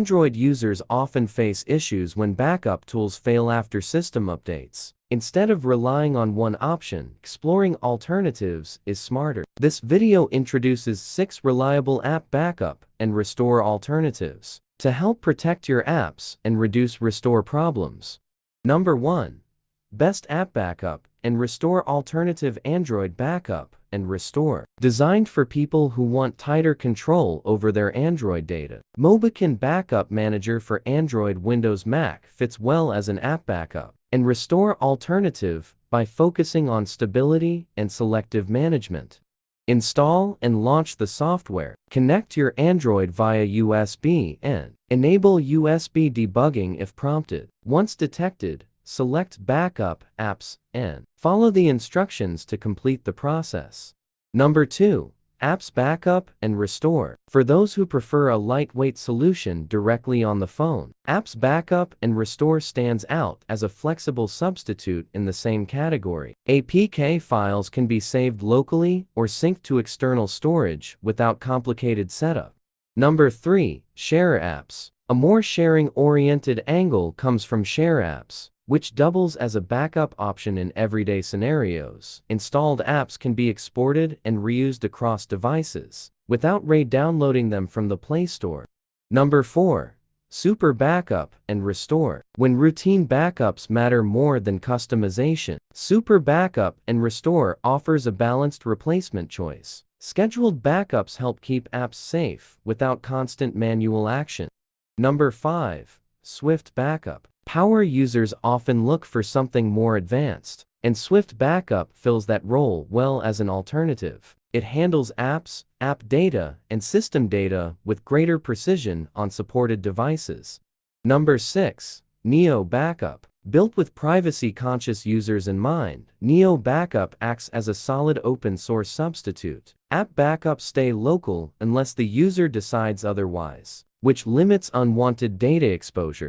Android users often face issues when backup tools fail after system updates. Instead of relying on one option, exploring alternatives is smarter. This video introduces 6 reliable app backup and restore alternatives to help protect your apps and reduce restore problems. Number 1. Best App Backup and Restore Alternative. Android Backup and Restore. Designed for people who want tighter control over their Android data. Mobikin Backup Manager for Android, Windows, Mac fits well as an app backup and restore alternative by focusing on stability and selective management. Install and launch the software. Connect your Android via USB and enable USB debugging if prompted. Once detected, select Backup Apps and follow the instructions to complete the process. Number 2. Apps Backup and Restore. For those who prefer a lightweight solution directly on the phone, Apps Backup and Restore stands out as a flexible substitute in the same category. APK files can be saved locally or synced to external storage without complicated setup. Number 3. Share Apps. A more sharing-oriented angle comes from Share Apps, which doubles as a backup option in everyday scenarios. Installed apps can be exported and reused across devices, without re-downloading them from the Play Store. Number 4. Super Backup and Restore. When routine backups matter more than customization, Super Backup and Restore offers a balanced replacement choice. Scheduled backups help keep apps safe without constant manual action. Number 5. Swift Backup. Power users often look for something more advanced, and Swift Backup fills that role well as an alternative. It handles apps, app data, and system data with greater precision on supported devices. Number 6. Neo Backup. Built with privacy-conscious users in mind, Neo Backup acts as a solid open-source substitute. App backups stay local unless the user decides otherwise, which limits unwanted data exposure.